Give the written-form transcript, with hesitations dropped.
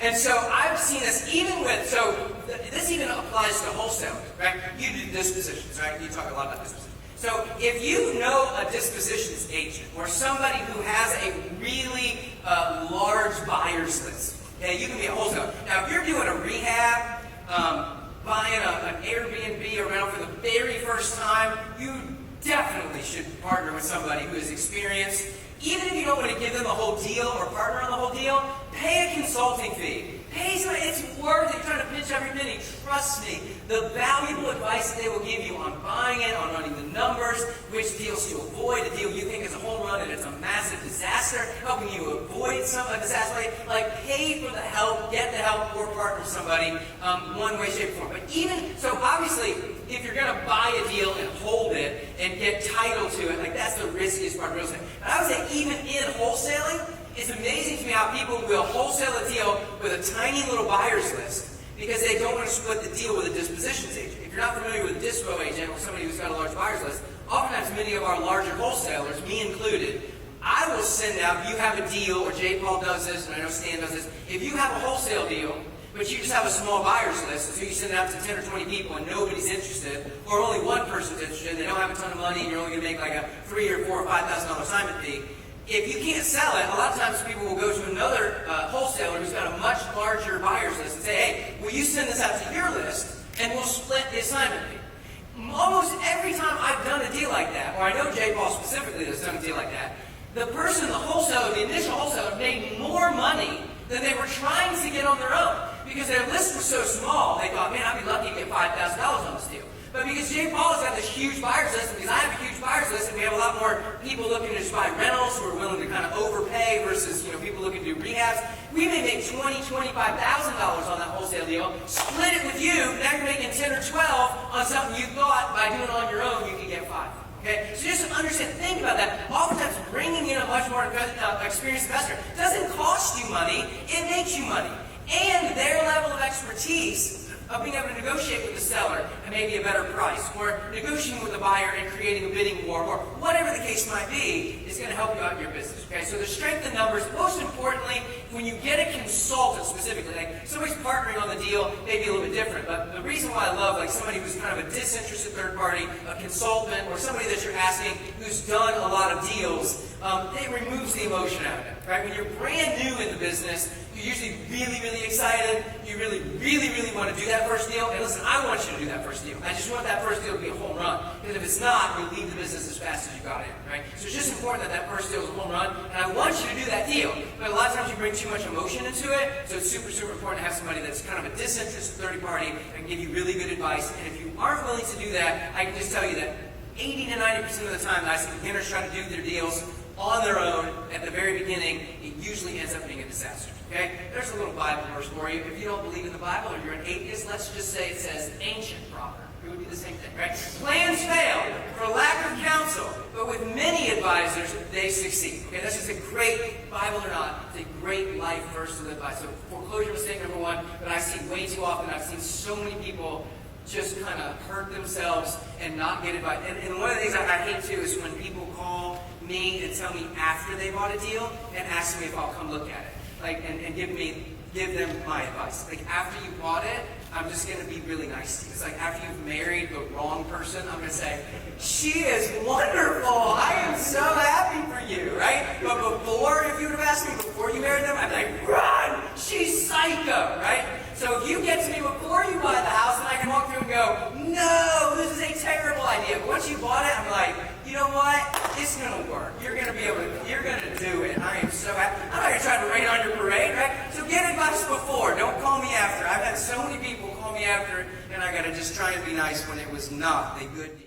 And so I've seen this even with, this even applies to wholesalers, right? You do dispositions, right? You talk a lot about dispositions. So if you know a dispositions agent or somebody who has a really large buyer's list, okay, you can be a wholesaler. Now, if you're doing a rehab, buying an Airbnb around for the very first time, you definitely should partner with somebody who is experienced. Even if you don't want to give them the whole deal or partner on the whole deal, pay a consulting fee. Pay somebody, it's worth it. You're trying to pinch every penny. Trust me, the valuable advice that they will give you on buying it, on running the numbers, which deals to avoid, the deal you think is a home run and it's a massive disaster, helping you avoid a disaster. Like pay for the help, get the help, or partner with somebody one way, shape, or form. But even, so obviously, if you're going to buy a deal and hold it and get title to it, like that's the riskiest part of real estate. But I would say even in wholesaling, it's amazing to me how people will wholesale a deal with a tiny little buyer's list because they don't want to split the deal with a dispositions agent. If you're not familiar with a dispo agent or somebody who's got a large buyer's list, oftentimes many of our larger wholesalers, me included, I will send out, if you have a deal, or J. Paul does this, and I know Stan does this, if you have a wholesale deal, but you just have a small buyer's list, so you send it out to 10 or 20 people and nobody's interested, or only one person's interested, they don't have a ton of money, and you're only going to make like a $3,000 or $4,000 or $5,000 assignment fee. If you can't sell it, a lot of times people will go to another wholesaler who's got a much larger buyer's list and say, hey, will you send this out to your list, and we'll split the assignment fee. Almost every time I've done a deal like that, or I know J. Paul specifically has done a deal like that, the person, the wholesaler, the initial wholesaler, made more money than they were trying to get on their own. Because their list was so small, they thought, man, I'd be lucky to get $5,000 on this deal. But because J. Paul has got this huge buyer's list, and because I have a huge buyer's list, and we have a lot more people looking to just buy rentals who are willing to kind of overpay versus people looking to do rehabs, we may make $20,000, $25,000 on that wholesale deal, split it with you, now you're making 10 or 12 on something you thought by doing it on your own you could get 5. Okay? So just understand, think about that. Oftentimes bringing in a much more experienced investor doesn't cost you money, it makes you money. And their level of expertise of being able to negotiate with the seller and maybe a better price, or negotiating with the buyer and creating a bidding war, or whatever the case might be, is going to help you out in your business. Okay, so the strength in numbers. Most importantly, when you get a consultant specifically, like somebody's partnering on the deal, maybe a little bit different. But the reason why I love like somebody who's kind of a disinterested third party, a consultant, or somebody that you're asking who's done a lot of deals, it removes the emotion out of it. Right? When you're brand new in the business, you're usually really, really excited. You really, really, really want to do that first deal. And listen, I want you to do that first deal. I just want that first deal to be a home run. Because if it's not, you leave the business as fast as you got in. Right? So it's just important that that first deal is a home run. And I want you to do that deal. But a lot of times you bring too much emotion into it. So it's super, super important to have somebody that's kind of a disinterested third party that can give you really good advice. And if you aren't willing to do that, I can just tell you that 80 to 90% of the time that I see beginners try to do their deals on their own at the very beginning, it usually ends up being a disaster. Okay? There's a little Bible verse for you. If you don't believe in the Bible or you're an atheist, let's just say it says ancient proverb. It would be the same thing, right? Plans fail for lack of counsel, but with many advisors, they succeed. Okay, that's just a great, Bible or not, it's a great life verse to live by. So foreclosure mistake number one, but I see way too often, I've seen so many people just kind of hurt themselves and not get advice. And one of the things I hate too is when people call me and tell me after they bought a deal and ask me if I'll come look at it. Like, and give them my advice. Like, after you bought it, I'm just going to be really nice to you. It's like after you've married the wrong person, I'm going to say, she is wonderful. I am so happy for you, right? But before, if you would have asked me before you married them, I'd be like, run! She's psycho, right? So if you get to me before you buy the house, then I can walk through and go, no, this is a terrible idea. But once you bought it, I'm like, you know what? It's going to work. You're going to be able to, you're going to do it. I am so happy. I'm not going to try to rain on your parade, right? So get advice before. Don't call me after. I've had so many people call me after, and I got to just try and be nice when it was not a good deal.